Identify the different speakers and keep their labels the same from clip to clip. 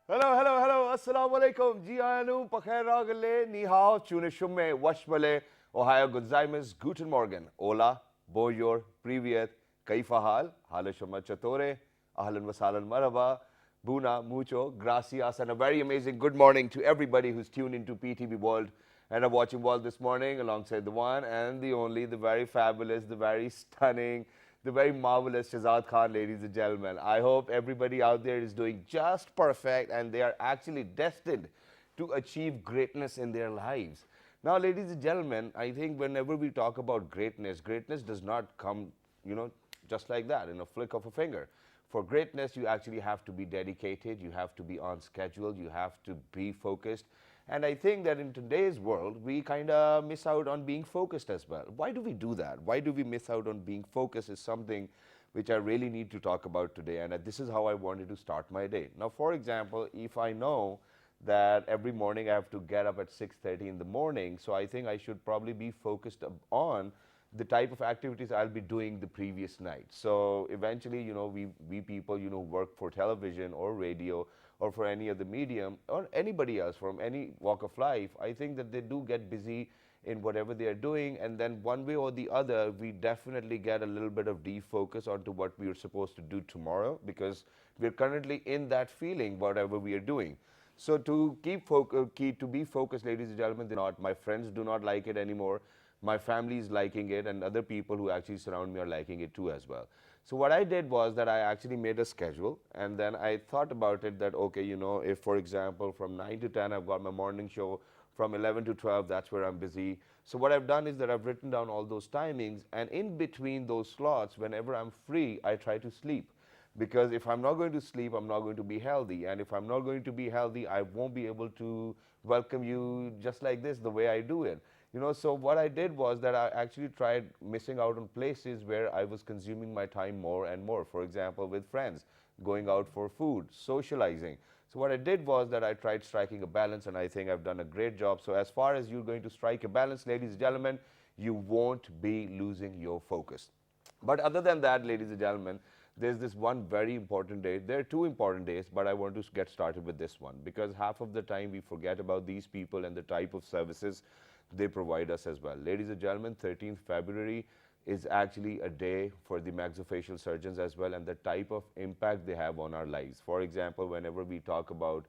Speaker 1: Hello, hello, hello. Assalamu alaikum. Ji ayanu, pakhair ragale, ni hao, chune shumme, washmale, Ohio gozaimasu, guten Morgen. Hola, bonjour, privyet, kaifa hal, hale shumma chatore, ahlan wasalan marhaba, buna, mucho, gracias, and a very amazing good morning to everybody who's tuned into PTV World and are watching World this morning alongside the one and the only, the very fabulous, the very stunning, the very marvelous Shazad Khan, ladies and gentlemen. I hope everybody out there is doing just perfect and they are actually destined to achieve greatness in their lives. Now, ladies and gentlemen, I think whenever we talk about greatness, greatness does not come, just like that, in a flick of a finger. For greatness, you actually have to be dedicated, you have to be on schedule, you have to be focused. And I think that in today's world, we kind of miss out on being focused as well. Why do we do that? Why do we miss out on being focused is something which I really need to talk about today. And this is how I wanted to start my day. Now, for example, if I know that every morning I have to get up at 6:30 in the morning, so I think I should probably be focused on the type of activities I'll be doing the previous night. So eventually, we people, work for television or radio or for any other medium or anybody else from any walk of life, I think that they do get busy in whatever they are doing, and then one way or the other, we definitely get a little bit of defocus onto what we are supposed to do tomorrow because we're currently in that feeling, whatever we are doing. So to to be focused, ladies and gentlemen, not my friends do not like it anymore. My family is liking it, and other people who actually surround me are liking it too as well. So what I did was that I actually made a schedule, and then I thought about it that, okay, if for example from 9 to 10 I've got my morning show, from 11 to 12 that's where I'm busy. So what I've done is that I've written down all those timings, and in between those slots, whenever I'm free, I try to sleep. Because if I'm not going to sleep, I'm not going to be healthy. And if I'm not going to be healthy, I won't be able to welcome you just like this, the way I do it. So what I did was that I actually tried missing out on places where I was consuming my time more and more. For example, with friends, going out for food, socializing. So what I did was that I tried striking a balance, and I think I've done a great job. So as far as you're going to strike a balance, ladies and gentlemen, you won't be losing your focus. But other than that, ladies and gentlemen, there's this one very important day. There are two important days, but I want to get started with this one because half of the time we forget about these people and the type of services they provide us as well. Ladies and gentlemen, 13th February is actually a day for the maxillofacial surgeons as well, and the type of impact they have on our lives. For example, whenever we talk about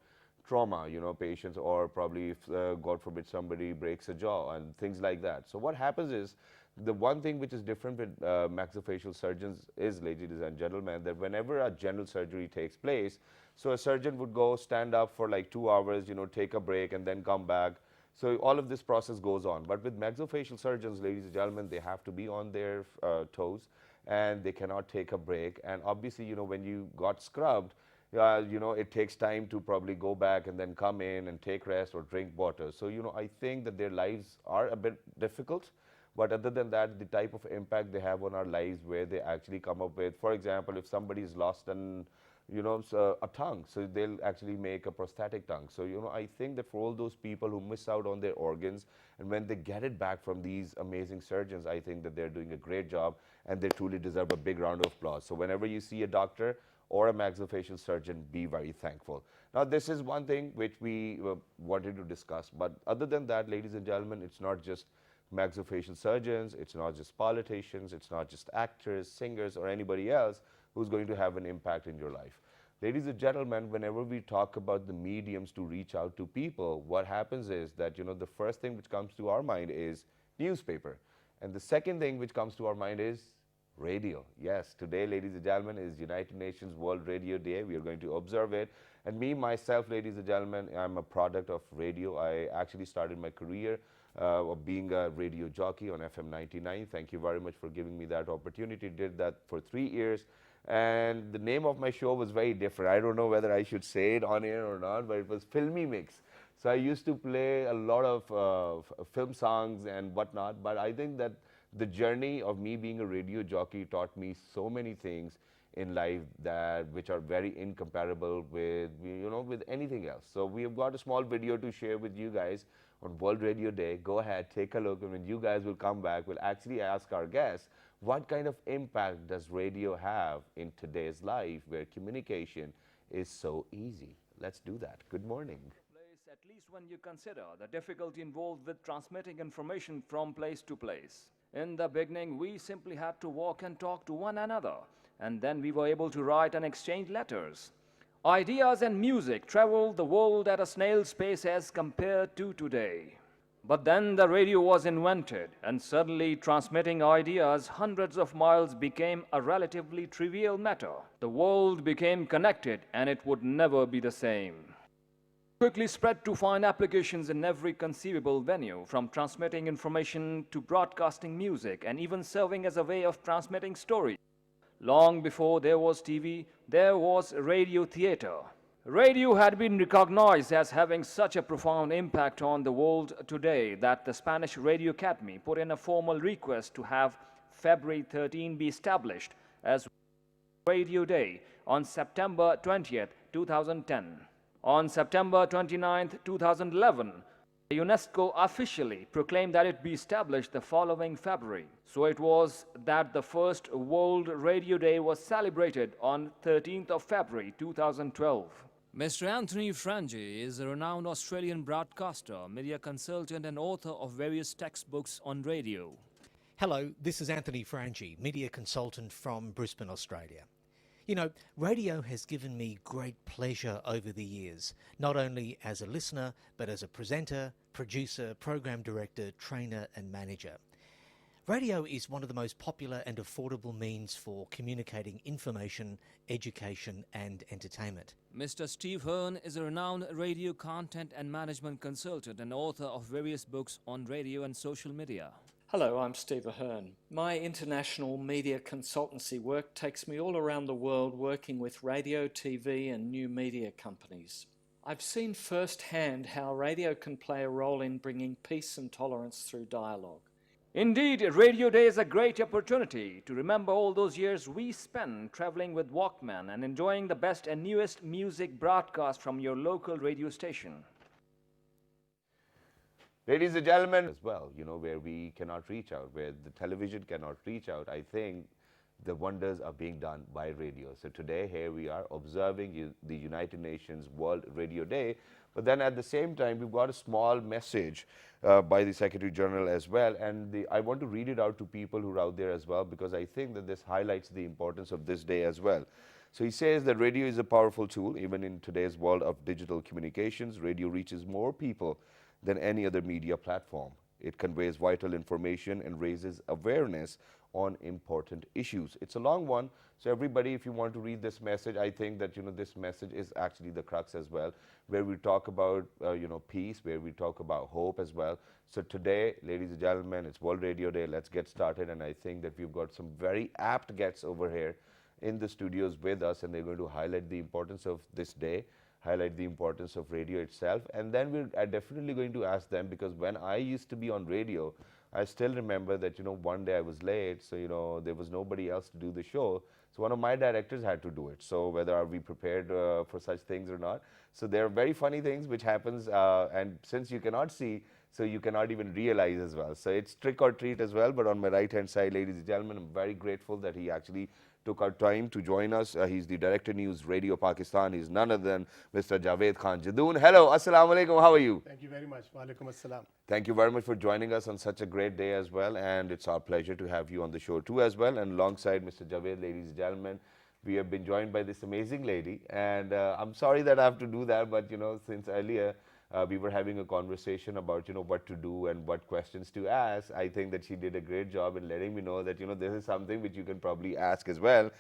Speaker 1: trauma, patients, or probably if, God forbid, somebody breaks a jaw and things like that. So what happens is, the one thing which is different with maxillofacial surgeons is, ladies and gentlemen, that whenever a general surgery takes place, so a surgeon would go stand up for like 2 hours, take a break and then come back. So all of this process goes on. But with maxillofacial surgeons, ladies and gentlemen, they have to be on their toes and they cannot take a break. And obviously, when you got scrubbed, it takes time to probably go back and then come in and take rest or drink water. So, I think that their lives are a bit difficult. But other than that, the type of impact they have on our lives, where they actually come up with, for example, if somebody's lost a tongue, so they'll actually make a prosthetic tongue. So, I think that for all those people who miss out on their organs, and when they get it back from these amazing surgeons, I think that they're doing a great job and they truly deserve a big round of applause. So whenever you see a doctor or a maxillofacial surgeon, be very thankful. Now, this is one thing which we wanted to discuss. But other than that, ladies and gentlemen, it's not just maxillofacial surgeons, it's not just politicians, it's not just actors, singers, or anybody else who's going to have an impact in your life. Ladies and gentlemen, whenever we talk about the mediums to reach out to people, what happens is that, the first thing which comes to our mind is newspaper. And the second thing which comes to our mind is radio. Yes, today, ladies and gentlemen, is United Nations World Radio Day. We are going to observe it. And me, myself, ladies and gentlemen, I'm a product of radio. I actually started my career of being a radio jockey on FM 99. Thank you very much for giving me that opportunity. Did that for 3 years. And the name of my show was very different. I don't know whether I should say it on air or not, but it was Filmy Mix. So I used to play a lot of film songs and whatnot. But I think that the journey of me being a radio jockey taught me so many things in life that which are very incomparable with with anything else. So we have got a small video to share with you guys on World Radio Day. Go ahead, take a look, and when you guys will come back, we'll actually ask our guests What kind of impact does radio have in today's life where communication is so easy? Let's do that. Good morning.
Speaker 2: Place, at least when you consider the difficulty involved with transmitting information from place to place. In the beginning, we simply had to walk and talk to one another, and then we were able to write and exchange letters. Ideas and music traveled the world at a snail's pace as compared to today. But then the radio was invented, and suddenly transmitting ideas hundreds of miles became a relatively trivial matter. The world became connected, and it would never be the same. Quickly spread to find applications in every conceivable venue, from transmitting information to broadcasting music, and even serving as a way of transmitting stories. Long before there was TV, there was radio theater. Radio had been recognized as having such a profound impact on the world today that the Spanish Radio Academy put in a formal request to have February 13 be established as Radio Day on September 20th, 2010. On September 29th, 2011, UNESCO officially proclaimed that it be established the following February. So it was that the first World Radio Day was celebrated on 13th of February 2012.
Speaker 3: Mr. Anthony Frangi is a renowned Australian broadcaster, media consultant and author of various textbooks on radio.
Speaker 4: Hello, this is Anthony Frangi, media consultant from Brisbane, Australia. You know, radio has given me great pleasure over the years, not only as a listener, but as a presenter, producer, program director, trainer and manager. Radio is one of the most popular and affordable means for communicating information, education and entertainment.
Speaker 3: Mr. Steve Hearn is a renowned radio content and management consultant and author of various books on radio and social media.
Speaker 5: Hello, I'm Steve Ahern. My international media consultancy work takes me all around the world working with radio, TV and new media companies. I've seen firsthand how radio can play a role in bringing peace and tolerance through dialogue.
Speaker 2: Indeed, Radio Day is a great opportunity to remember all those years we spent traveling with Walkman and enjoying the best and newest music broadcast from your local radio station.
Speaker 1: Ladies and gentlemen, as well, where we cannot reach out, where the television cannot reach out, I think the wonders are being done by radio. So today, here we are observing the United Nations World Radio Day, but then at the same time, we've got a small message by the Secretary General as well, and I want to read it out to people who are out there as well, because I think that this highlights the importance of this day as well. So he says that radio is a powerful tool, even in today's world of digital communications. Radio reaches more people than any other media platform. It conveys vital information and raises awareness on important issues. It's a long one, so everybody, if you want to read this message, I think that this message is actually the crux as well, where we talk about peace, where we talk about hope as well. So today, ladies and gentlemen, it's World Radio Day. Let's get started, and I think that we've got some very apt guests over here in the studios with us, and they're going to highlight the importance of this day, highlight the importance of radio itself, and then we're definitely going to ask them, because when I used to be on radio, I still remember that one day I was late, so there was nobody else to do the show, so one of my directors had to do it. So whether are we prepared for such things or not? So there are very funny things which happens, and since you cannot see, so you cannot even realize as well. So it's trick or treat as well. But on my right hand side, ladies and gentlemen, I'm very grateful that he actually took our time to join us. He's the Director News Radio Pakistan. He's none other than Mr. Javed Khan. Jadoon, hello, assalamu alaikum, how are you?
Speaker 6: Thank you very much. Wa alaikum assalam.
Speaker 1: Thank you very much for joining us on such a great day as well, and it's our pleasure to have you on the show too as well. And alongside Mr. Javed, ladies and gentlemen, we have been joined by this amazing lady, and I'm sorry that I have to do that, but since earlier we were having a conversation about what to do and what questions to ask. I think that she did a great job in letting me know that this is something which you can probably ask as well.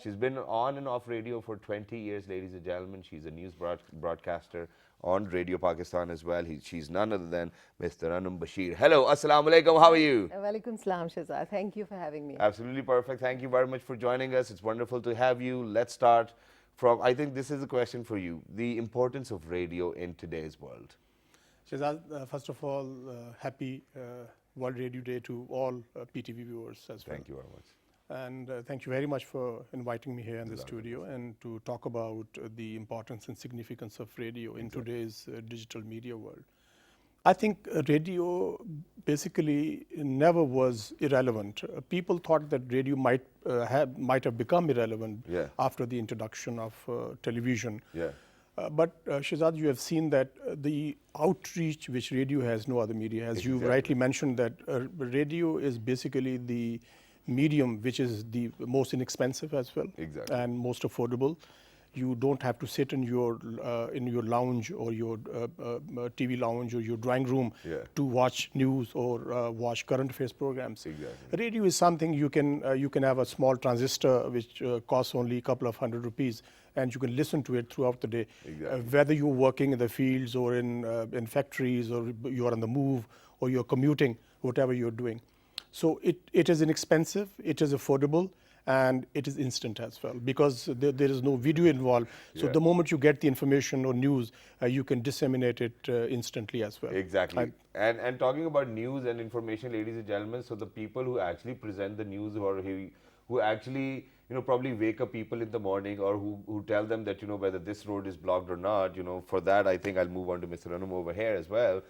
Speaker 1: She's been on and off radio for 20 years, ladies and gentlemen. She's a news broadcaster on Radio Pakistan as well. She's none other than Ms. Taranum Bashir. Hello, assalamu alaikum, how are you?
Speaker 7: Walaikum salam, Shazad. Thank you for having me.
Speaker 1: Absolutely perfect. Thank you very much for joining us. It's wonderful to have you. Let's start from, I think this is a question for you, the importance of radio in today's world.
Speaker 6: Shazad, first of all, happy World Radio Day to all PTV viewers as well.
Speaker 1: Thank you very much.
Speaker 6: And thank you very much for inviting me here in the studio and to talk about the importance and significance of radio in today's digital media world. I think radio basically never was irrelevant. People thought that radio might have become irrelevant
Speaker 1: Yeah.
Speaker 6: after the introduction of television.
Speaker 1: Yeah.
Speaker 6: But Shehzad, you have seen that the outreach which radio has, no other media has. You rightly mentioned that radio is basically the medium which is the most inexpensive as well,
Speaker 1: Exactly.
Speaker 6: and most affordable. You don't have to sit in your lounge or your TV lounge or your drawing room
Speaker 1: Yeah.
Speaker 6: to watch news or watch current affairs programs.
Speaker 1: Exactly.
Speaker 6: Radio is something you can have a small transistor which costs only a couple of $100, and you can listen to it throughout the day.
Speaker 1: Exactly.
Speaker 6: Whether you're working in the fields or in factories, or you're on the move, or you're commuting, whatever you're doing. So it is inexpensive, it is affordable, and it is instant as well, because there is no video involved. So
Speaker 1: Yeah.
Speaker 6: the moment you get the information or news, you can disseminate it instantly as well.
Speaker 1: Exactly. And talking about news and information, ladies and gentlemen, so the people who actually present the news, or who actually, probably wake up people in the morning, or who tell them that, whether this road is blocked or not, for that, I think I'll move on to Mr. Taranum over here as well.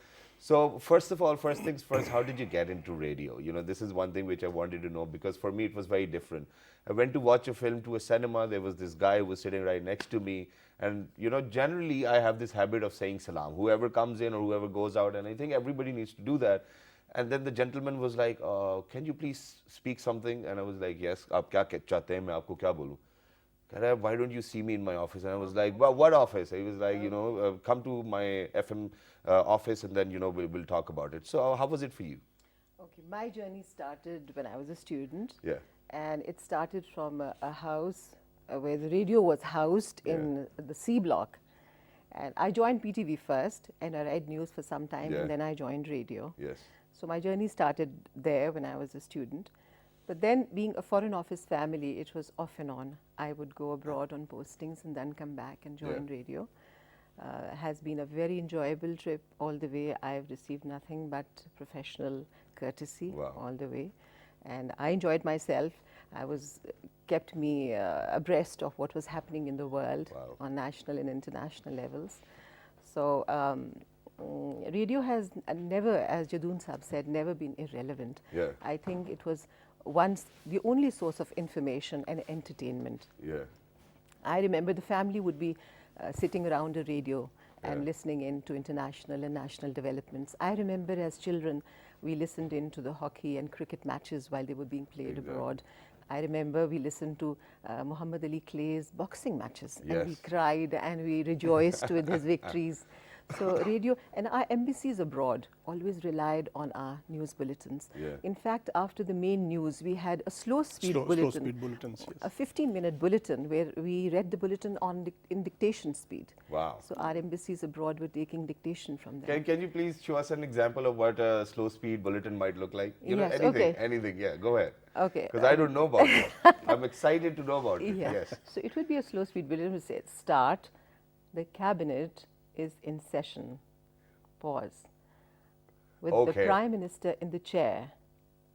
Speaker 1: So first of all, first things first, how did you get into radio? This is one thing which I wanted to know, because for me it was very different. I went to watch a film to a cinema. There was this guy who was sitting right next to me, and generally I have this habit of saying salam, whoever comes in or whoever goes out, and I think everybody needs to do that. And then the gentleman was like, can you please speak something? And I was like, yes, aap kya chahte hain, main aapko kya bolu? Why don't you see me in my office? And I was like, well, what office? He was like, come to my FM office, and then, we'll talk about it. So how was it for you?
Speaker 7: Okay, my journey started when I was a student.
Speaker 1: Yeah.
Speaker 7: And it started from a house where the radio was housed in the C block. And I joined PTV first, and I read news for some time,
Speaker 1: Yeah.
Speaker 7: and then I joined radio.
Speaker 1: Yes.
Speaker 7: So my journey started there when I was a student. But then, being a Foreign Office family, it was off and on. I would go abroad on postings and then come back and join radio. Has been a very enjoyable trip all the way. I've received nothing but professional courtesy all the way. And I enjoyed myself. I was kept me abreast of what was happening in the world on national and international levels. So radio has never, as Jadoon Saab said, never been irrelevant.
Speaker 1: Yeah.
Speaker 7: I think it was once the only source of information and entertainment.
Speaker 1: Yeah.
Speaker 7: I remember the family would be sitting around a radio and listening in to international and national developments. I remember as children, we listened in to the hockey and cricket matches while they were being played abroad. I remember we listened to Muhammad Ali Clay's boxing matches, and we cried and we rejoiced with his victories. So radio and our embassies abroad always relied on our news bulletins.
Speaker 1: Yeah.
Speaker 7: In fact, after the main news, we had a slow speed bulletin,
Speaker 6: Slow speed bulletins, yes.
Speaker 7: a 15-minute bulletin where we read the bulletin in dictation speed.
Speaker 1: Wow.
Speaker 7: So our embassies abroad were taking dictation from them.
Speaker 1: Can you please show us an example of what a slow speed bulletin might look like?
Speaker 7: Yes,
Speaker 1: anything, yeah, go ahead.
Speaker 7: Okay.
Speaker 1: Because I don't know about it. I'm excited to know about it,
Speaker 7: Yeah.
Speaker 1: yes.
Speaker 7: So it would be a slow speed bulletin which says, start, the cabinet is in session, pause. With the Prime Minister in the chair,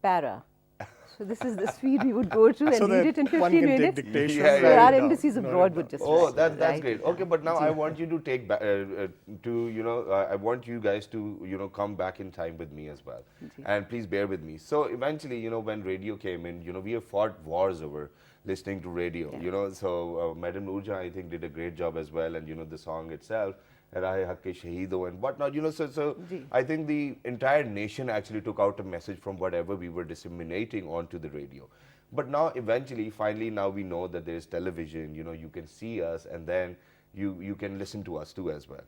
Speaker 7: para. So this is the speed we would go to and
Speaker 6: So
Speaker 7: read
Speaker 6: that
Speaker 7: it in 15
Speaker 6: one can take
Speaker 7: minutes.
Speaker 6: dictation,
Speaker 1: Yeah,
Speaker 7: So
Speaker 1: yeah,
Speaker 7: our
Speaker 1: yeah.
Speaker 7: embassies abroad would just
Speaker 1: Oh,
Speaker 7: write
Speaker 1: that's
Speaker 7: it
Speaker 1: great.
Speaker 7: down.
Speaker 1: Okay, but now I want you to take back, I want you guys to, come back in time with me as well. And please bear with me. So eventually, when radio came in, we have fought wars over listening to radio, So Madam Nurja, I think, did a great job as well. And, the song itself, Rahe Haq Ke Shaheedo and whatnot, so I think the entire nation actually took out a message from whatever we were disseminating onto the radio. But now eventually, finally, now we know that there is television, you can see us, and then you can listen to us too as well.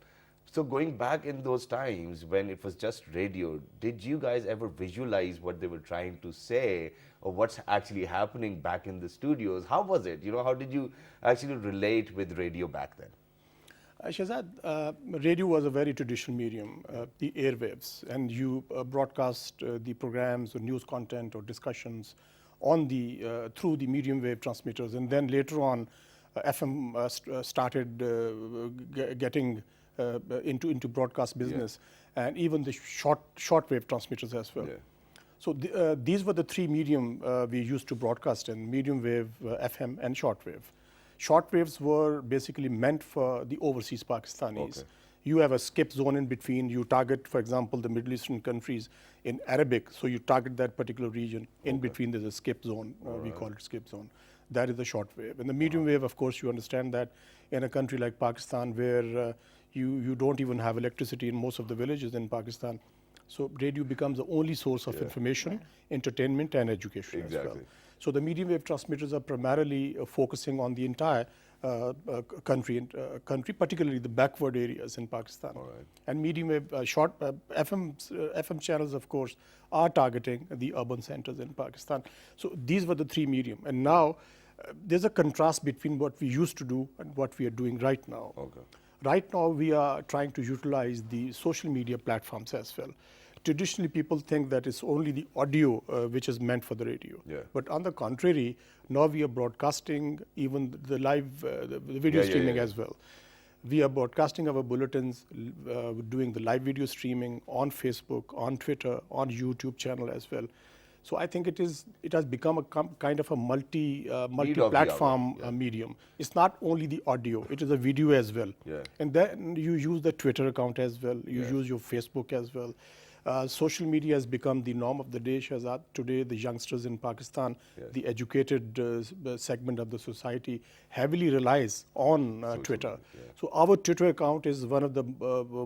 Speaker 1: So going back in those times when it was just radio, did you guys ever visualize what they were trying to say or what's actually happening back in the studios? How was it? How did you actually relate with radio back then?
Speaker 6: Shehzad, radio was a very traditional medium, the airwaves, and you broadcast the programs or news content or discussions on the through the medium wave transmitters, and then later on, FM started getting into broadcast business, and even the shortwave transmitters as well.
Speaker 1: Yeah.
Speaker 6: So these were the three medium we used to broadcast in: medium wave, FM, and shortwave. Shortwaves were basically meant for the overseas Pakistanis. You have a skip zone in between. You target, for example, the Middle Eastern countries in Arabic, so you target that particular region. In between, there's a skip zone. We call it skip zone. That is the short wave. And the medium wave, of course, you understand that in a country like Pakistan, where you don't even have electricity in most of the villages in Pakistan. So radio becomes the only source of information, entertainment, and education as well. So the medium wave transmitters are primarily focusing on the entire country, particularly the backward areas in Pakistan. And medium wave, short FM channels, of course, are targeting the urban centers in Pakistan. So these were the three medium. And now there's a contrast between what we used to do and what we are doing right now. Right now, we are trying to utilize the social media platforms as well. Traditionally, people think that it's only the audio which is meant for the radio. But on the contrary, now we are broadcasting even the live, the video streaming as well. We are broadcasting our bulletins, doing the live video streaming on Facebook, on Twitter, on YouTube channel as well. So I think it has become a kind of a multi-platform medium. It's not only the audio; it is a video as well. And then you use the Twitter account as well. You use your Facebook as well. Social media has become the norm of the day, Shahzad. Today, the youngsters in Pakistan, the educated segment of the society, heavily relies on Twitter. So our Twitter account is one of the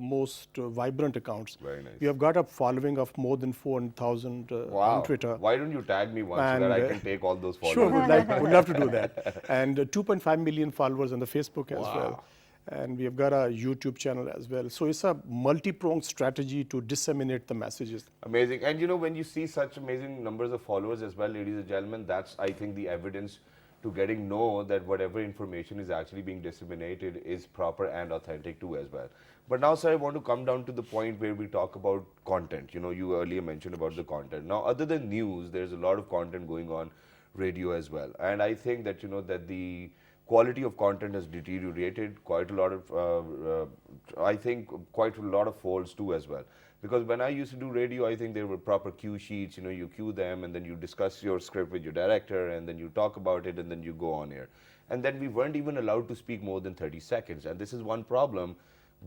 Speaker 6: most vibrant accounts.
Speaker 1: Very nice.
Speaker 6: We have got a following of more than 400,000 on Twitter.
Speaker 1: Why don't you tag me once so that I can take all those followers?
Speaker 6: Sure, would love to do that. And 2.5 million followers on the Facebook as well. And we have got a YouTube channel as well. So it's a multi-pronged strategy to disseminate the messages.
Speaker 1: Amazing. And you know, when you see such amazing numbers of followers as well, ladies and gentlemen, that's, I think, the evidence to getting know that whatever information is actually being disseminated is proper and authentic too as well. But now, sir, I want to come down to the point where we talk about content. You know, you earlier mentioned about the content. Now, other than news, there's a lot of content going on radio as well. And I think that, you know, that the quality of content has deteriorated quite a lot of, I think, quite a lot of folds too as well. Because when I used to do radio, I think there were proper cue sheets, you know, you cue them and then you discuss your script with your director and then you talk about it and then you go on air. And then we weren't even allowed to speak more than 30 seconds. And this is one problem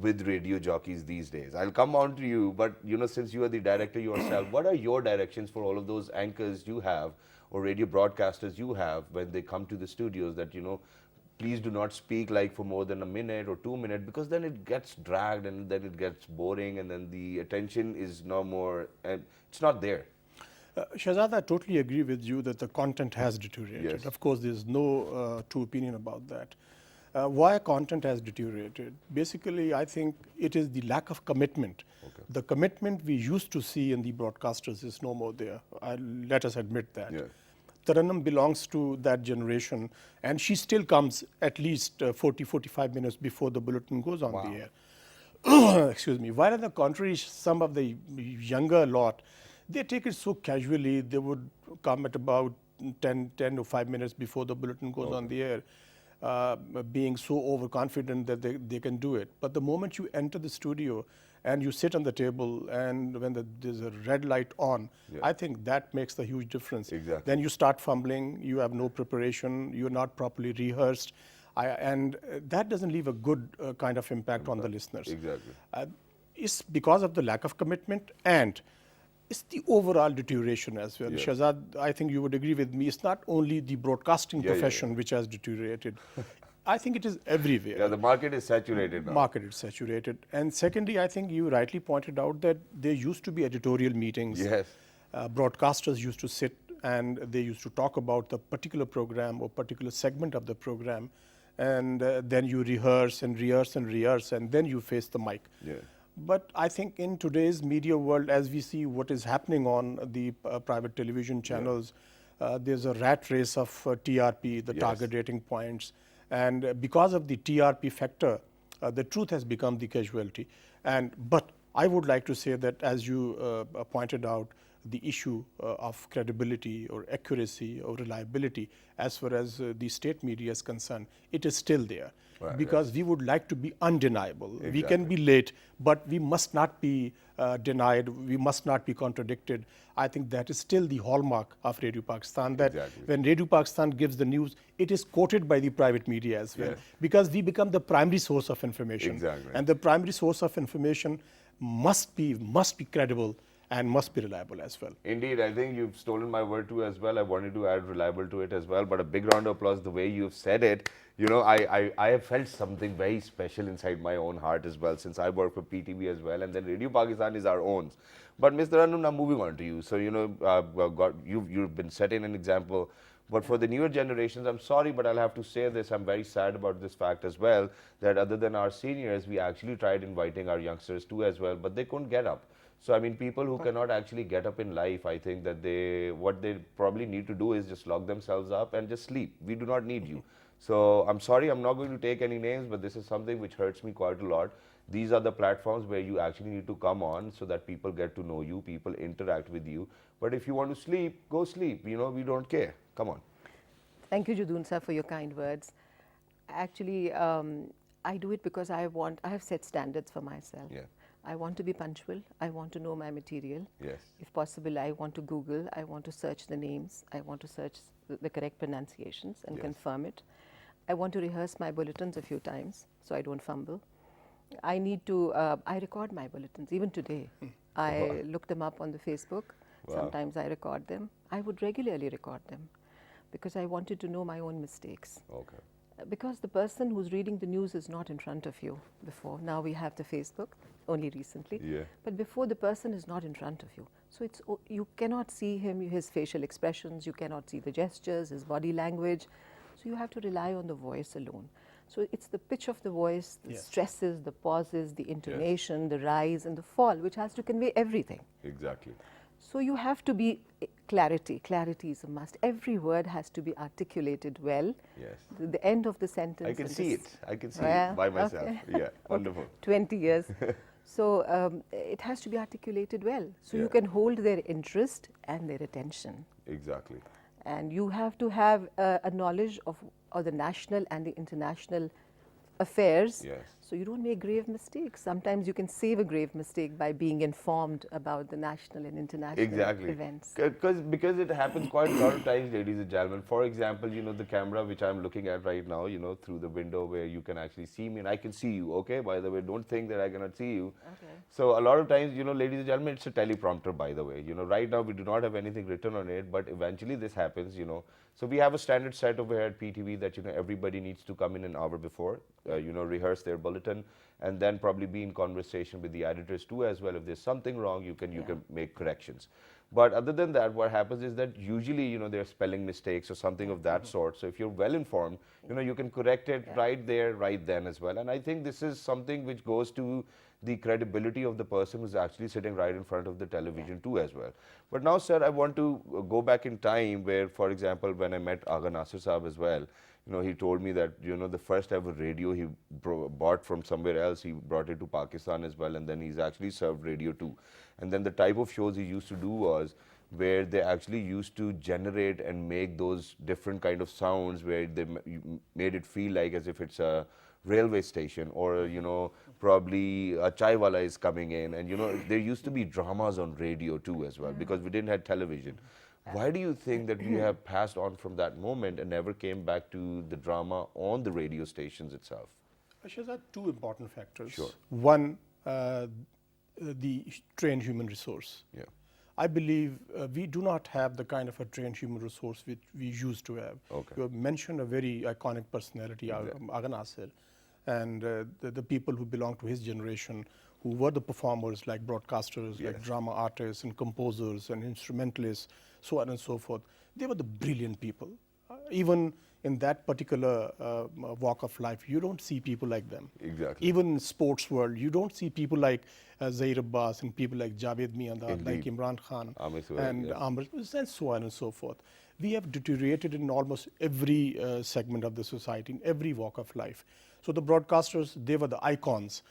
Speaker 1: with radio jockeys these days. I'll come on to you, but you know, since you are the director yourself, what are your directions for all of those anchors you have or radio broadcasters you have when they come to the studios that, you know, please do not speak like for more than a minute or 2 minutes, because then it gets dragged and then it gets boring and then the attention is no more, and it's not there.
Speaker 6: Shahzad, I totally agree with you that the content has deteriorated.
Speaker 1: Yes.
Speaker 6: Of course, there's no true opinion about that. Why content has deteriorated? Basically, I think it is the lack of commitment. The commitment we used to see in the broadcasters is no more there. Let us admit that. Taranum belongs to that generation, and she still comes at least 40-45 minutes before the bulletin goes on the air. Excuse me. While on the contrary, some of the younger lot, they take it so casually. They would come at about 10 to 5 minutes before the bulletin goes on the air, being so overconfident that they can do it. But the moment you enter the studio and you sit on the table and when there's a red light on, I think that makes the huge difference. Then you start fumbling, you have no preparation, you're not properly rehearsed, and that doesn't leave a good kind of impact on the listeners. It's because of the lack of commitment and it's the overall deterioration as well. Shahzad, I think you would agree with me, it's not only the broadcasting profession which has deteriorated. I think it is everywhere.
Speaker 1: Yeah, the market is saturated now.
Speaker 6: Market is saturated. And secondly, I think you rightly pointed out that there used to be editorial meetings. Broadcasters used to sit and they used to talk about the particular program or particular segment of the program. And then you rehearse and rehearse and rehearse and then you face the mic. But I think in today's media world, as we see what is happening on the private television channels, there's a rat race of TRP, the target rating points. And because of the TRP factor, the truth has become the casualty. But I would like to say that, as you pointed out, the issue of credibility or accuracy or reliability, as far as the state media is concerned, it is still there. because we would like to be undeniable. We can
Speaker 1: Exactly.
Speaker 6: be late, but we must not be denied. We must not be contradicted. I think that is still the hallmark of Radio Pakistan, that
Speaker 1: Exactly.
Speaker 6: when Radio Pakistan gives the news, it is quoted by the private media as well,
Speaker 1: Yes.
Speaker 6: because we become the primary source of information.
Speaker 1: Exactly.
Speaker 6: And the primary source of information must be credible and must be reliable as well.
Speaker 1: Indeed, I think you've stolen my word too as well. I wanted to add reliable to it as well, but a big round of applause the way you've said it. You know, I have felt something very special inside my own heart as well, since I work for PTV as well, and then Radio Pakistan is our own. But Mr. Taranum, now moving on to you. So, you know, you've been setting an example. But for the newer generations, I'm sorry, but I'll have to say this, I'm very sad about this fact as well, that other than our seniors, we actually tried inviting our youngsters too as well, but they couldn't get up. So, I mean, people who cannot actually get up in life, I think that what they probably need to do is just lock themselves up and just sleep. We do not need you. So, I'm sorry, I'm not going to take any names, but this is something which hurts me quite a lot. These are the platforms where you actually need to come on so that people get to know you, people interact with you. But if you want to sleep, go sleep. You know, we don't care. Come on.
Speaker 7: Thank you, Jadoon sir, for your kind words. Actually, I do it because I have set standards for myself.
Speaker 1: Yeah.
Speaker 7: I want to be punctual. I want to know my material.
Speaker 1: Yes.
Speaker 7: If possible, I want to Google. I want to search the names. I want to search the correct pronunciations and
Speaker 1: Yes.
Speaker 7: confirm it. I want to rehearse my bulletins a few times so I don't fumble. I need to, I record my bulletins, even today. I look them up on the Facebook.
Speaker 1: Wow.
Speaker 7: Sometimes I record them. I would regularly record them because I wanted to know my own mistakes.
Speaker 1: Okay.
Speaker 7: Because the person who's reading the news is not in front of you before. Now we have the Facebook, only recently.
Speaker 1: Yeah.
Speaker 7: But before, the person is not in front of you. So you cannot see him, his facial expressions, you cannot see the gestures, his body language. So you have to rely on the voice alone. So it's the pitch of the voice, the stresses, the pauses, the intonation, the rise and the fall, which has to convey everything.
Speaker 1: Exactly.
Speaker 7: So you have to be clarity. Clarity is a must. Every word has to be articulated well.
Speaker 1: Yes.
Speaker 7: The end of the sentence.
Speaker 1: I can
Speaker 7: and
Speaker 1: see
Speaker 7: this-
Speaker 1: it. I can see
Speaker 7: Yeah,
Speaker 1: it by myself.
Speaker 7: okay.
Speaker 1: Yeah, wonderful.
Speaker 7: 20 years. So it has to be articulated well. So you
Speaker 1: Yeah.
Speaker 7: can hold their interest and their attention.
Speaker 1: Exactly.
Speaker 7: And you have to have a knowledge of the national and the international affairs.
Speaker 1: Yes.
Speaker 7: So you don't make grave mistakes. Sometimes you can save a grave mistake by being informed about the national and international
Speaker 1: Exactly.
Speaker 7: events.
Speaker 1: Because it happens quite a lot of times, ladies and gentlemen. For example, you know, the camera which I'm looking at right now, you know, through the window where you can actually see me and I can see you, okay? By the way, don't think that I cannot see you.
Speaker 7: Okay.
Speaker 1: So a lot of times, you know, ladies and gentlemen, it's a teleprompter, by the way. You know, right now we do not have anything written on it, but eventually this happens, you know. So we have a standard set over here at PTV that, you know, everybody needs to come in an hour before, you know, rehearse their bulletin, and then probably be in conversation with the editors too as well. If there's something wrong, you can make corrections. But other than that, what happens is that usually, you know, there are spelling mistakes or something of that sort. So if you're well informed, you know, you can correct it right there, right then as well. And I think this is something which goes to the credibility of the person who's actually sitting right in front of the television too as well. But now, sir, I want to go back in time where, for example, when I met Agha Nasir Saab as well, you know, he told me that, you know, the first ever radio he bought from somewhere else, he brought it to Pakistan as well, and then he's actually served radio too. And then the type of shows he used to do was where they actually used to generate and make those different kind of sounds where they made it feel like as if it's a railway station, or, you know, probably a chai wala is coming in, and, you know, there used to be dramas on radio too as well, because we didn't have television. Why do you think that we have passed on from that moment and never came back to the drama on the radio stations itself?
Speaker 6: Bashir, there are two important factors.
Speaker 1: Sure.
Speaker 6: One, the trained human resource.
Speaker 1: Yeah.
Speaker 6: I believe we do not have the kind of a trained human resource which we used to have.
Speaker 1: Okay.
Speaker 6: You have mentioned a very iconic personality, Agha Nasir, and the people who belong to his generation, who were the performers like broadcasters, like drama artists and composers and instrumentalists, so on and so forth. They were the brilliant people. Even in that particular walk of life, you don't see people like them.
Speaker 1: Exactly.
Speaker 6: Even in sports world, you don't see people like Zair Abbas and people like Javed Miandad, like
Speaker 1: Indeed.
Speaker 6: Imran Khan,
Speaker 1: Amir Suhail,
Speaker 6: and
Speaker 1: yes.
Speaker 6: Amr, and so on and so forth. We have deteriorated in almost every segment of the society, in every walk of life. So the broadcasters, they were the icons.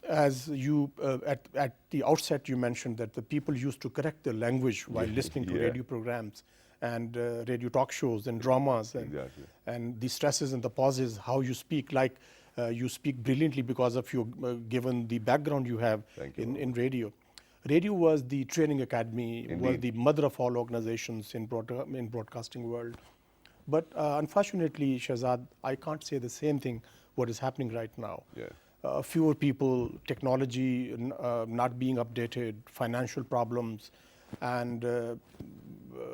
Speaker 6: As you, at the outset, you mentioned that the people used to correct their language while listening to
Speaker 1: Yeah.
Speaker 6: radio programs. and radio talk shows and dramas and,
Speaker 1: Exactly.
Speaker 6: and the stresses and the pauses, how you speak, like you speak brilliantly because of your, given the background you have
Speaker 1: Thank you.
Speaker 6: in radio. Radio was the training academy, was
Speaker 1: Indeed.
Speaker 6: the mother of all organizations in broadcasting world. But unfortunately, Shahzad, I can't say the same thing what is happening right now.
Speaker 1: Yeah.
Speaker 6: Fewer people, technology not being updated, financial problems, and a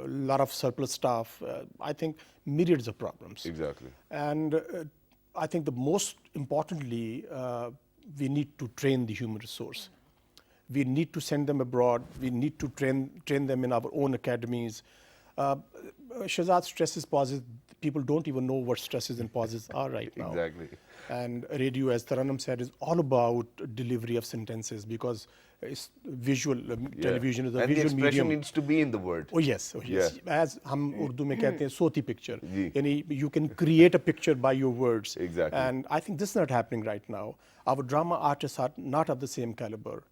Speaker 6: lot of surplus staff. I think myriads of problems.
Speaker 1: Exactly.
Speaker 6: And I think the most importantly, we need to train the human resource. We need to send them abroad. We need to train them in our own academies. Shahzad, stresses, pauses, people don't even know what stresses and pauses are right now.
Speaker 1: Exactly.
Speaker 6: And radio, as Taranum said, is all about delivery of sentences because it's visual, television is a
Speaker 1: and the
Speaker 6: visual
Speaker 1: expression
Speaker 6: medium.
Speaker 1: needs to be in the word.
Speaker 6: Oh yes, oh yes. As हम उर्दू में कहते हैं सोती picture.
Speaker 1: Ji.
Speaker 6: Yani you can create a picture by your words.
Speaker 1: Exactly.
Speaker 6: And I think this is not happening right now. Our drama artists are not of the same caliber.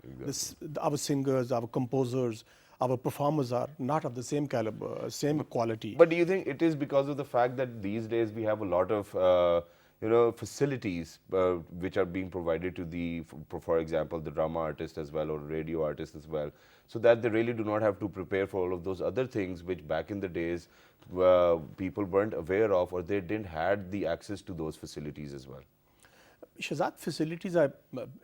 Speaker 6: Our singers, our composers, our performers are not of the same caliber, same quality.
Speaker 1: But do you think it is because of the fact that these days we have a lot of facilities which are being provided to the, for example, the drama artist as well or radio artist as well, so that they really do not have to prepare for all of those other things which back in the days people weren't aware of or they didn't had the access to those facilities as well.
Speaker 6: Shahzad, facilities are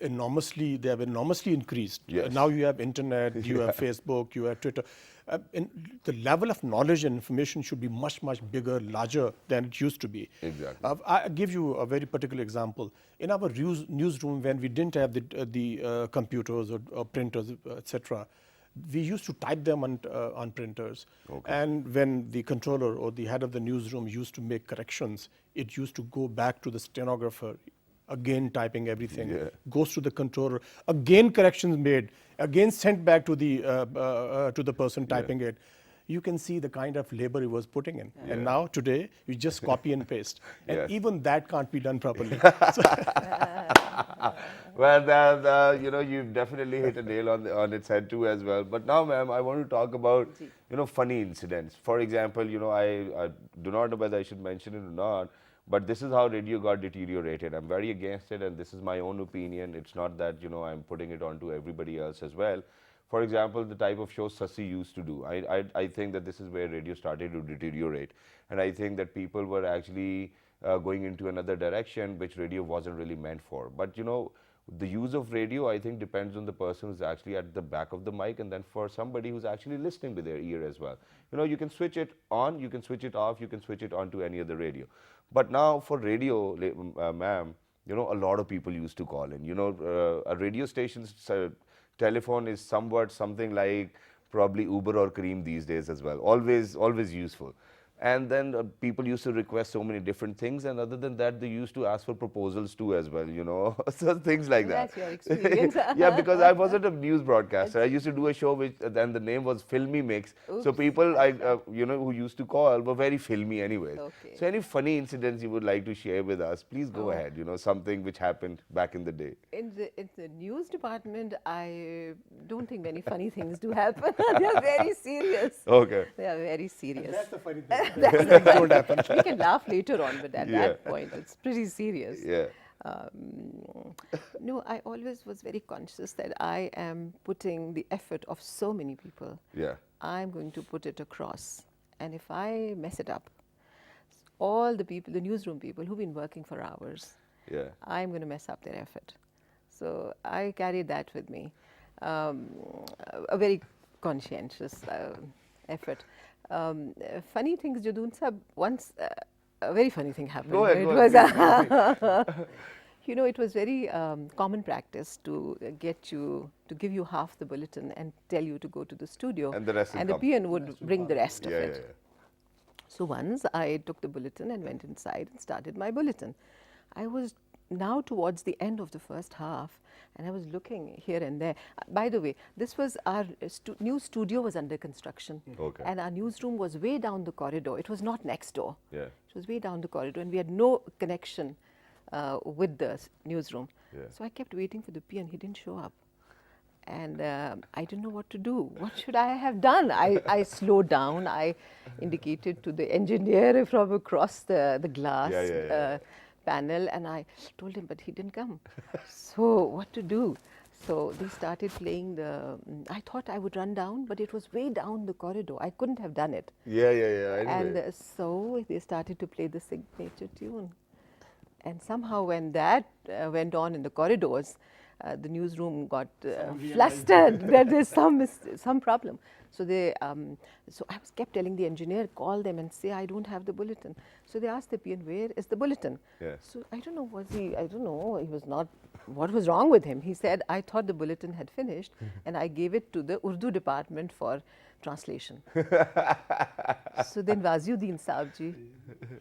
Speaker 6: enormously, they have enormously increased.
Speaker 1: Yes.
Speaker 6: Now you have internet, you have Facebook, you have Twitter. And the level of knowledge and information should be much, much bigger, larger than it used to be.
Speaker 1: Exactly.
Speaker 6: I'll give you a very particular example. In our newsroom, when we didn't have the computers or printers, etc., we used to type them on printers.
Speaker 1: Okay.
Speaker 6: And when the controller or the head of the newsroom used to make corrections, it used to go back to the stenographer, again typing everything, goes to the controller, again corrections made, again sent back to the person typing it. You can see the kind of labor he was putting in. And now today, you just copy and paste. And even that can't be done properly.
Speaker 1: Well, you've definitely hit a nail on its head too as well. But now, ma'am, I want to talk about, funny incidents. For example, I do not know whether I should mention it or not, but this is how radio got deteriorated. I'm very against it, and this is my own opinion. It's not that, I'm putting it on to everybody else as well. For example, the type of shows Sassi used to do. I think that this is where radio started to deteriorate. And I think that people were actually going into another direction, which radio wasn't really meant for. But, the use of radio, I think, depends on the person who's actually at the back of the mic, and then for somebody who's actually listening with their ear as well. You can switch it on, you can switch it off, you can switch it on to any other radio. But now for radio, ma'am, a lot of people used to call in. A radio station's telephone is somewhat something like probably Uber or Careem these days as well. Always useful. And then people used to request so many different things, and other than that, they used to ask for proposals too as well, so things like that.
Speaker 7: That's your experience.
Speaker 1: Yeah, because I wasn't a news broadcaster. I used to do a show which then the name was Filmy Mix.
Speaker 7: Oops.
Speaker 1: So people, who used to call were very filmy anyways.
Speaker 7: Okay.
Speaker 1: So any funny incidents you would like to share with us, please go ahead. Something which happened back in the day.
Speaker 7: In the news department, I don't think many funny things do happen. They are very serious.
Speaker 1: Okay.
Speaker 7: They are very serious.
Speaker 6: That's the funny thing.
Speaker 7: Don't happen. We can laugh later on, but at that point, it's pretty serious.
Speaker 1: Yeah.
Speaker 7: No, I always was very conscious that I am putting the effort of so many people.
Speaker 1: Yeah.
Speaker 7: I'm going to put it across. And if I mess it up, all the people, the newsroom people who've been working for hours, I'm going to mess up their effort. So I carried that with me. A very conscientious effort. Funny things, Jadoon sahab, once a very funny thing happened.
Speaker 1: Go ahead,
Speaker 7: It was very common practice to give you half the bulletin and tell you to go to the studio.
Speaker 1: And the rest will
Speaker 7: And the
Speaker 1: come.
Speaker 7: PN would bring the rest of it.
Speaker 1: Yeah.
Speaker 7: So once I took the bulletin and went inside and started my bulletin. I was now towards the end of the first half, and I was looking here and there. By the way, this was our new studio was under construction.
Speaker 1: Okay.
Speaker 7: And our newsroom was way down the corridor. It was not next door.
Speaker 1: Yeah.
Speaker 7: It was way down the corridor, and we had no connection with the newsroom.
Speaker 1: Yeah.
Speaker 7: So I kept waiting for the PN. He didn't show up. And I didn't know what to do. What should I have done? I slowed down. I indicated to the engineer from across the glass panel, and I told him, but he didn't come. So what to do? So they started playing I thought I would run down, but it was way down the corridor. I couldn't have done it.
Speaker 1: Anyway.
Speaker 7: And so they started to play the signature tune. And somehow when that went on in the corridors, the newsroom got flustered that there's some problem. So so I was kept telling the engineer, call them and say I don't have the bulletin. So they asked the PN, where is the bulletin?
Speaker 1: Yeah.
Speaker 7: So I don't know, he was not, what was wrong with him? He said, I thought the bulletin had finished and I gave it to the Urdu department for translation. So then Waziuddin Saabji,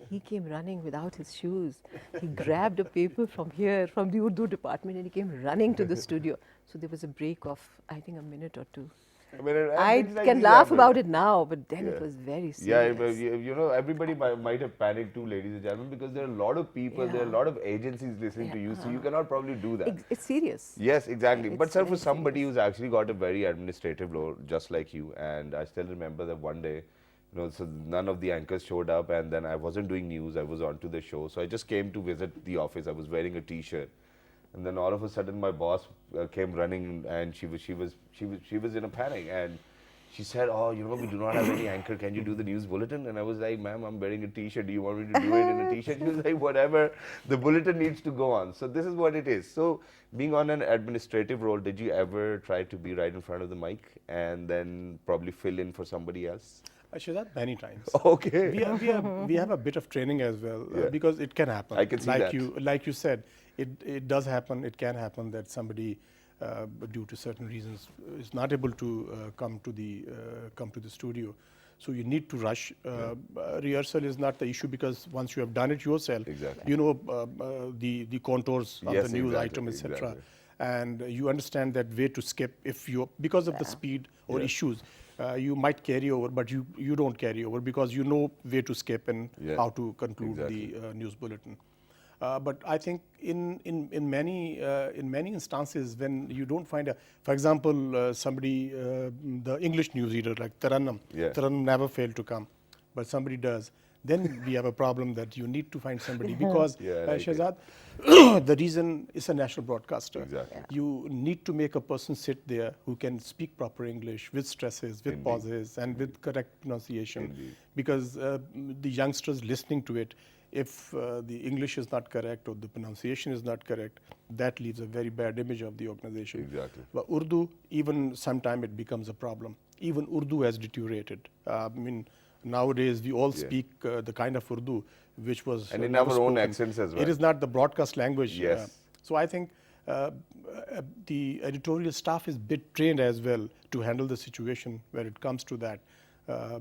Speaker 7: he came running without his shoes. He grabbed a paper from here, from the Urdu department, and he came running to the studio. So there was a break of, I think, a minute or two. I can laugh about it now, but then it was very serious.
Speaker 1: Yeah, you know, everybody might have panicked too, ladies and gentlemen, because there are a lot of people, there are a lot of agencies listening to you, so you cannot probably do that.
Speaker 7: It's serious.
Speaker 1: Yes, exactly.
Speaker 7: It's
Speaker 1: But sir, for
Speaker 7: very
Speaker 1: somebody who's actually got a very administrative role, just like you, and I still remember that one day, you know, so none of the anchors showed up, and then I wasn't doing news, I was onto the show, so I just came to visit the office. I was wearing a T-shirt. And then all of a sudden, my boss came running, and she was in a panic, and she said, "Oh, you know, we do not have any anchor. Can you do the news bulletin?" And I was like, "Ma'am, I'm wearing a T-shirt. Do you want me to do it in a T-shirt?" She was like, "Whatever. The bulletin needs to go on." So this is what it is. So being on an administrative role, did you ever try to be right in front of the mic and then probably fill in for somebody else?
Speaker 6: Shahzad, many times.
Speaker 1: Okay.
Speaker 6: We have a bit of training as well because it can happen.
Speaker 1: I can see that.
Speaker 6: Like you said, it does happen. It can happen that somebody, due to certain reasons, is not able to come to the studio. So you need to rush. Rehearsal is not the issue because once you have done it yourself, you know the contours of the news item, etc.
Speaker 1: Exactly.
Speaker 6: And you understand that way to skip if you, because of the speed or issues. You might carry over, but you don't carry over because you know where to skip and how to conclude the news bulletin. But I think in many instances when you don't find for example, somebody, the English newsreader like Taranum, Taranum never failed to come, but somebody does. Then we have a problem that you need to find somebody because Shahzad, the reason is a national broadcaster. You need to make a person sit there who can speak proper English with stresses, with pauses, and with correct pronunciation. Because the youngsters listening to it, if the English is not correct or the pronunciation is not correct, that leaves a very bad image of the organization. But Urdu, even sometime it becomes a problem. Even Urdu has deteriorated. I mean, nowadays we all speak the kind of Urdu which was
Speaker 1: and in our
Speaker 6: spoken.
Speaker 1: own accents as well.
Speaker 6: It is not the broadcast language.
Speaker 1: Yes.
Speaker 6: So I think the editorial staff is bit trained as well to handle the situation where it comes to that,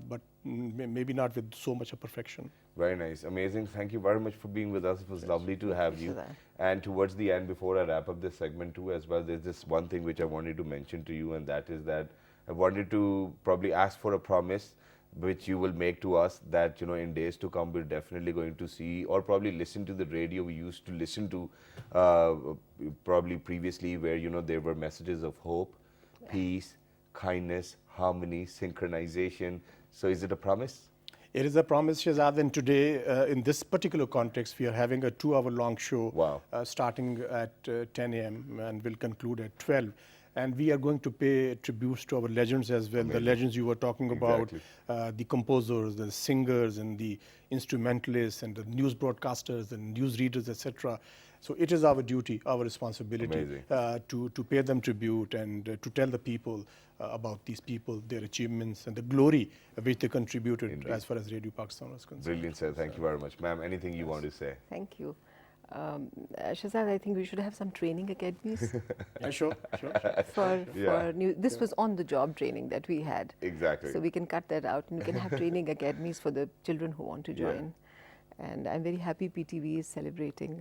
Speaker 6: but maybe not with so much of perfection.
Speaker 1: Very nice, amazing. Thank you very much for being with us. It was lovely to have you. And towards the end, before I wrap up this segment too as well, there's this one thing which I wanted to mention to you, and that is that I wanted to probably ask for a promise which you will make to us that, you know, in days to come, we're definitely going to see or probably listen to the radio we used to listen to probably previously, where, you know, there were messages of hope, peace, kindness, harmony, synchronization. So is it a promise?
Speaker 6: It is a promise, Shahzad, and today, in this particular context, we are having a 2-hour-long show starting at 10 a.m. and will conclude at 12. And we are going to pay tributes to our legends as well, the legends you were talking about, the composers, the singers, and the instrumentalists, and the news broadcasters, and news readers, etc. So it is our duty, our responsibility to pay them tribute and to tell the people about these people, their achievements, and the glory which they contributed as far as Radio Pakistan was concerned.
Speaker 1: Brilliant, sir. Thank you very much. Ma'am, anything you want to say?
Speaker 7: Thank you. Shahzad, I think we should have some training academies.
Speaker 6: Sure.
Speaker 7: For this was on-the-job training that we had.
Speaker 1: Exactly.
Speaker 7: So we can cut that out and we can have training academies for the children who want to join. And I'm very happy PTV is celebrating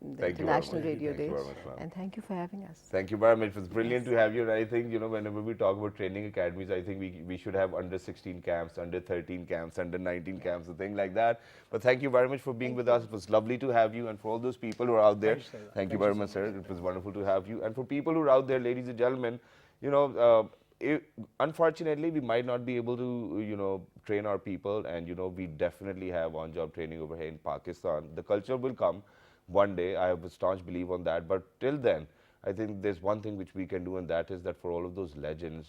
Speaker 7: the International Radio Day. And thank you for having us.
Speaker 1: Thank you very much. It was brilliant to have you. And I think, you know, whenever we talk about training academies, I think we should have under 16 camps, under 13 camps, under 19 camps, a thing like that. But thank you very much for being with us. It was lovely to have you. And for all those people who are out there, thank you very much, sir. It was wonderful to have you. And for people who are out there, ladies and gentlemen, you know, unfortunately, we might not be able to, train our people, and we definitely have on-job training over here in Pakistan. The culture will come one day. I have a staunch belief on that. But till then, I think there's one thing which we can do, and that is that for all of those legends,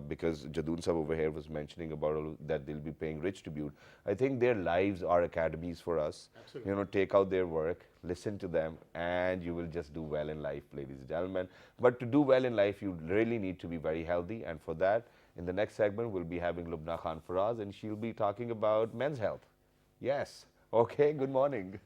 Speaker 1: because Jadoon Sahab over here was mentioning about that they'll be paying rich tribute. I think their lives are academies for us. Absolutely. Take out their work, listen to them, and you will just do well in life, ladies and gentlemen. But to do well in life, you really need to be very healthy, and for that, in the next segment, we'll be having Lubna Khan Fraz, and she'll be talking about men's health. Yes. Okay, good morning.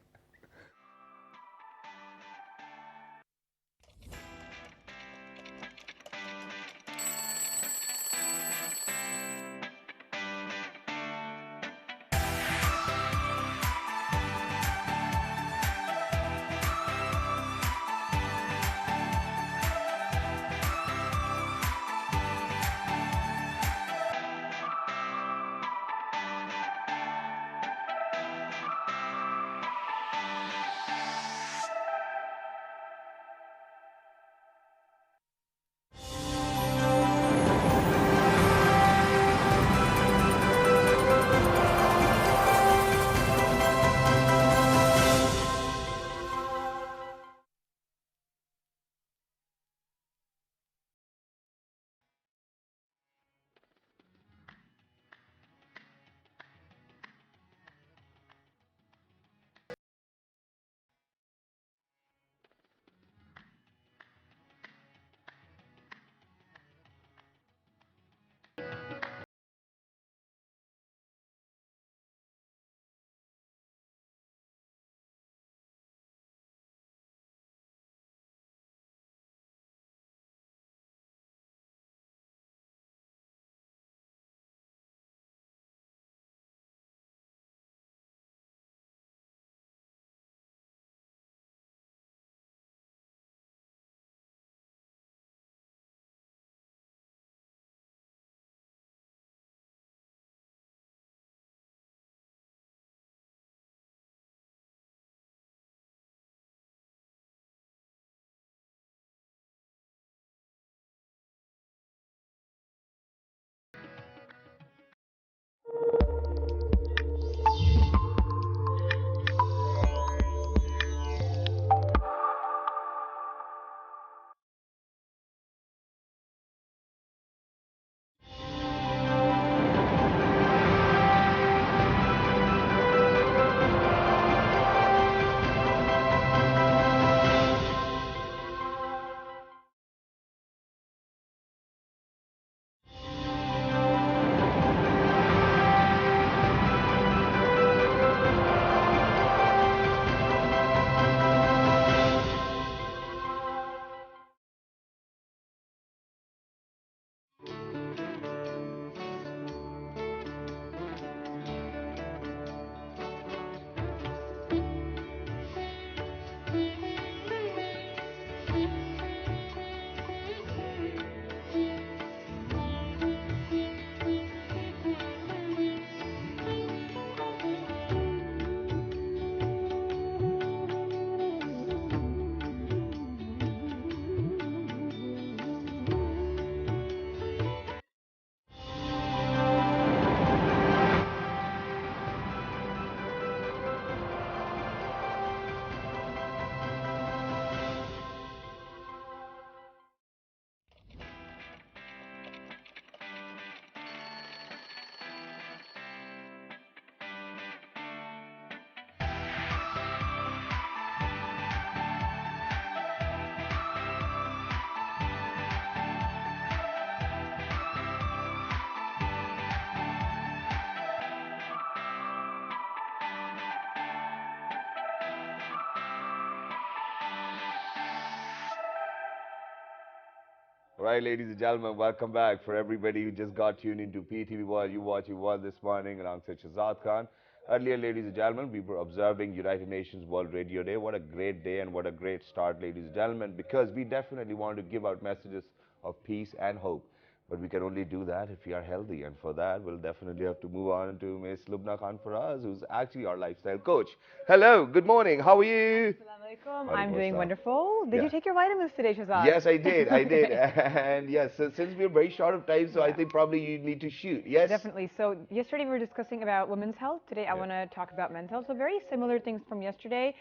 Speaker 1: Right, ladies and gentlemen, welcome back. For everybody who just got tuned into PTV World, you watch World this morning alongside Shahzad Khan. Earlier, ladies and gentlemen, we were observing United Nations World Radio Day. What a great day and what a great start, ladies and gentlemen, because we definitely want to give out messages of peace and hope. But we can only do that if we are healthy. And for that, we'll definitely have to move on to Miss Lubna Khan Fraz, who's actually our lifestyle coach. Hello, good morning. How are you?
Speaker 8: Assalamu Assalamualaikum.
Speaker 1: Walaikum
Speaker 8: I'm doing
Speaker 1: assalam.
Speaker 8: wonderful. Did
Speaker 1: Yeah.
Speaker 8: you take your vitamins today, Shazad?
Speaker 1: Yes, I did. I did. And yes, so since we're very short of time, so I
Speaker 8: Yeah.
Speaker 1: think probably you need to shoot. Yes?
Speaker 8: Definitely. So yesterday we were discussing about women's health. Today I
Speaker 1: Yeah.
Speaker 8: want to talk about men's health. So very similar things from yesterday.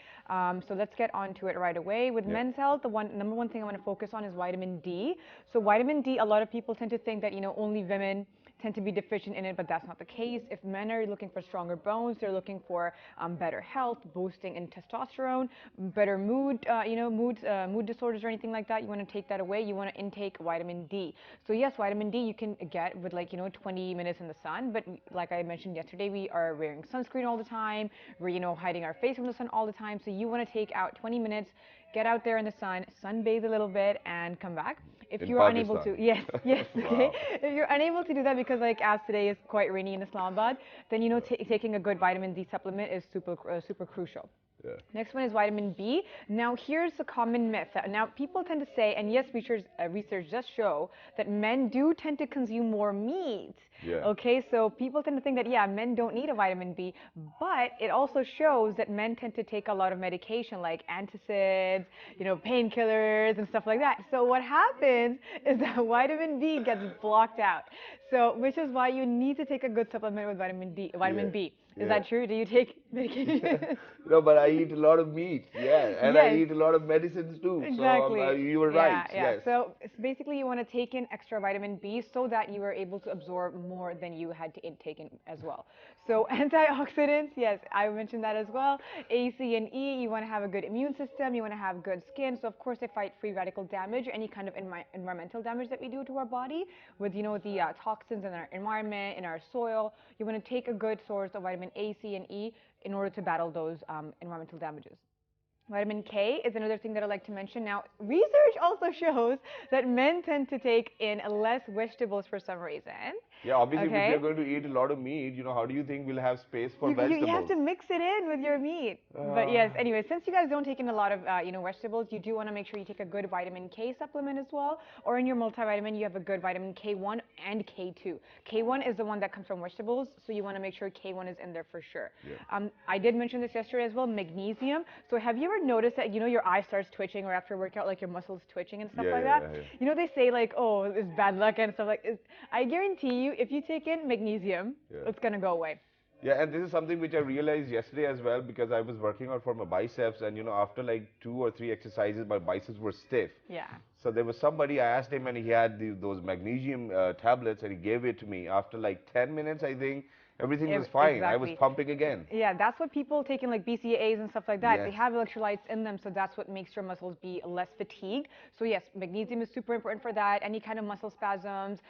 Speaker 8: So let's get on to it right away. With
Speaker 1: Yeah.
Speaker 8: men's health, the number one thing I want to focus on is vitamin D. So vitamin D, a lot of people tend to think that only women tend to be deficient in it, but that's not the case. If men are looking for stronger bones, they're looking for better health, boosting in testosterone, better mood, mood disorders or anything like that. You want to take that away. You want to intake vitamin D. So yes, vitamin D you can get with 20 minutes in the sun. But like I mentioned yesterday, we are wearing sunscreen all the time. We're hiding our face from the sun all the time. So you want to take out 20 minutes, get out there in the sun, sunbathe a little bit, and come back. If
Speaker 1: In
Speaker 8: you're unable
Speaker 1: Pakistan.
Speaker 8: to, yes, okay.
Speaker 1: Wow.
Speaker 8: If you're unable to do that because as today is quite rainy in Islamabad, then taking a good vitamin D supplement is super crucial.
Speaker 1: Yeah.
Speaker 8: Next one is vitamin B. Now, here's a common myth. Now, people tend to say, and yes, research does show that men do tend to consume more meat.
Speaker 1: Yeah.
Speaker 8: Okay, so people tend to think that, yeah, men don't need a vitamin B, but it also shows that men tend to take a lot of medication like antacids, painkillers and stuff like that. So what happens is that vitamin B gets blocked out. So, which is why you need to take a good supplement with vitamin
Speaker 1: Yeah.
Speaker 8: B. Is
Speaker 1: Yeah.
Speaker 8: that true? Do you take medication?
Speaker 1: No, but I eat a lot of meat, yeah, and I
Speaker 8: Yes.
Speaker 1: eat a lot of medicines too.
Speaker 8: Exactly.
Speaker 1: So you were
Speaker 8: Yeah,
Speaker 1: right.
Speaker 8: yeah.
Speaker 1: Yes.
Speaker 8: So basically, you want to take in extra vitamin B so that you are able to absorb more than you had to intake in as well. So antioxidants, yes, I mentioned that as well. A, C, and E. You want to have a good immune system. You want to have good skin. So of course, they fight free radical damage, any kind of environmental damage that we do to our body with the toxins in our environment, in our soil. You want to take a good source of vitamin A, C, and E in order to battle those environmental damages. Vitamin K is another thing that I like to mention. Now, research also shows that men tend to take in less vegetables for some reason.
Speaker 1: Yeah, obviously,
Speaker 8: Okay.
Speaker 1: if you're going to eat a lot of meat, how do you think we'll have space for
Speaker 8: You
Speaker 1: vegetables?
Speaker 8: have to mix it in with your meat. But yes, anyway, since you guys don't take in a lot of vegetables, you do want to make sure you take a good vitamin K supplement as well. Or in your multivitamin, you have a good vitamin K1 and K2. K1 is the one that comes from vegetables, so you want to make sure K1 is in there for sure.
Speaker 1: Yeah.
Speaker 8: I did mention this yesterday as well, magnesium. So have you ever noticed that your eye starts twitching or after a workout, like your muscles twitching and stuff
Speaker 1: Yeah,
Speaker 8: like
Speaker 1: yeah,
Speaker 8: that?
Speaker 1: yeah.
Speaker 8: They say like, oh, it's bad luck and stuff like. I guarantee you, if you take in magnesium,
Speaker 1: Yeah.
Speaker 8: it's gonna go away.
Speaker 1: Yeah, and this is something which I realized yesterday as well because I was working out for my biceps, and after like 2 or 3 exercises, my biceps were stiff.
Speaker 8: Yeah.
Speaker 1: So there was somebody, I asked him, and he had those magnesium tablets, and he gave it to me. After like 10 minutes, I think, everything was fine. I was
Speaker 8: Exactly.
Speaker 1: pumping again.
Speaker 8: Yeah, that's what people take in like BCAAs and stuff like that. They
Speaker 1: Yes.
Speaker 8: have electrolytes in them, so that's what makes your muscles be less fatigued. So yes, magnesium is super important for that. Any kind of muscle spasms.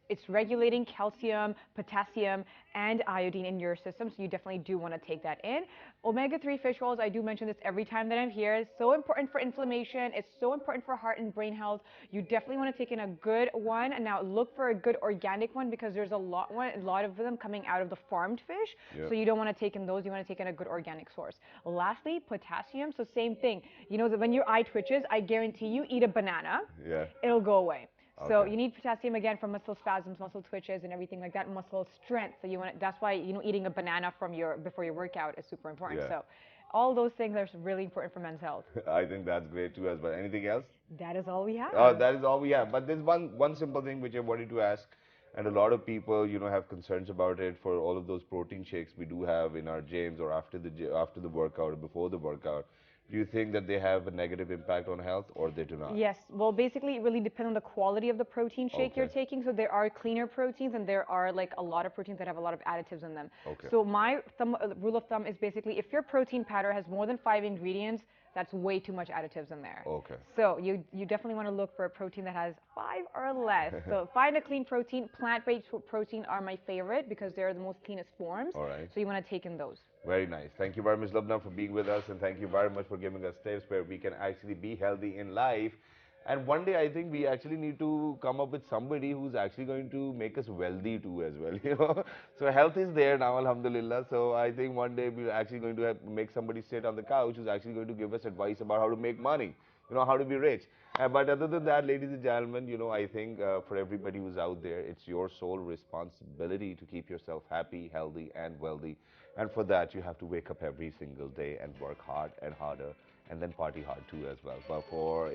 Speaker 8: It's regulating calcium, potassium, and iodine in your system, so you definitely do want to take that in. Omega-3 fish oils, I do mention this every time that I'm here. It's so important for inflammation. It's so important for heart and brain health. You definitely want to take in a good one. And now look for a good organic one because there's a lot of them coming out of the farmed fish.
Speaker 1: Yeah.
Speaker 8: So you don't want to take in those. You want to take in a good organic source. Lastly, potassium. So same thing. That when your eye twitches, I guarantee you eat a banana.
Speaker 1: Yeah.
Speaker 8: It'll go away. So
Speaker 1: Okay.
Speaker 8: you need potassium again for muscle spasms, muscle twitches, and everything like that. Muscle strength. So that's why eating a banana before your workout is super important.
Speaker 1: Yeah.
Speaker 8: So all those things are really important for men's health.
Speaker 1: I think that's great too as well. Anything else?
Speaker 8: That is all we have.
Speaker 1: That is all we have. But there's one simple thing which I wanted to ask, and a lot of people, have concerns about it for all of those protein shakes we do have in our gyms or after the workout or before the workout. Do you think that they have a negative impact on health or they do not?
Speaker 8: Yes. Well, basically, it really depends on the quality of the protein shake you're
Speaker 1: Okay.
Speaker 8: taking. So there are cleaner proteins and there are like a lot of proteins that have a lot of additives in them.
Speaker 1: Okay.
Speaker 8: So my rule of thumb is basically if your protein powder has more than 5 ingredients, that's way too much additives in there.
Speaker 1: Okay.
Speaker 8: So you definitely want to look for a protein that has 5 or less. So find a clean protein. Plant-based protein are my favorite because they're the most cleanest forms.
Speaker 1: All right.
Speaker 8: So you want to take in those.
Speaker 1: Very nice. Thank you very much, Lubna, for being with us, and thank you very much for giving us tips where we can actually be healthy in life. And one day, I think we actually need to come up with somebody who's actually going to make us wealthy too as well, So health is there now, alhamdulillah. So I think one day we're actually going to make somebody sit on the couch who's actually going to give us advice about how to make money, how to be rich. But other than that, ladies and gentlemen, I think for everybody who's out there, it's your sole responsibility to keep yourself happy, healthy, and wealthy. And for that, you have to wake up every single day and work hard and harder and then party hard too as well. But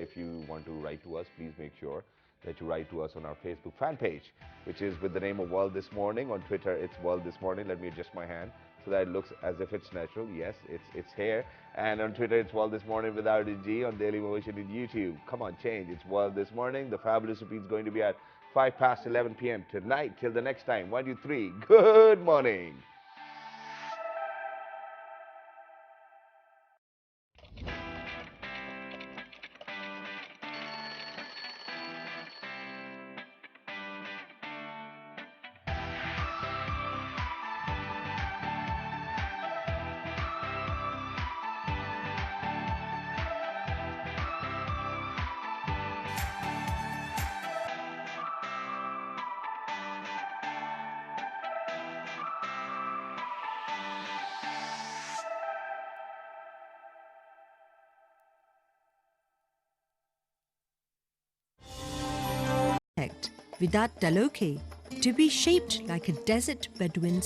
Speaker 1: if you want to write to us, please make sure that you write to us on our Facebook fan page, which is with the name of World This Morning. On Twitter, it's World This Morning. Let me adjust my hand so that it looks as if it's natural. Yes, it's here. And on Twitter, it's World This Morning without a G. On Daily Motion in YouTube, come on, change. It's World This Morning. The fabulous repeat is going to be at 11 p.m. tonight. Till the next time, 1, 2, 3. Good morning.
Speaker 9: Without Taloke, to be shaped like a desert Bedouin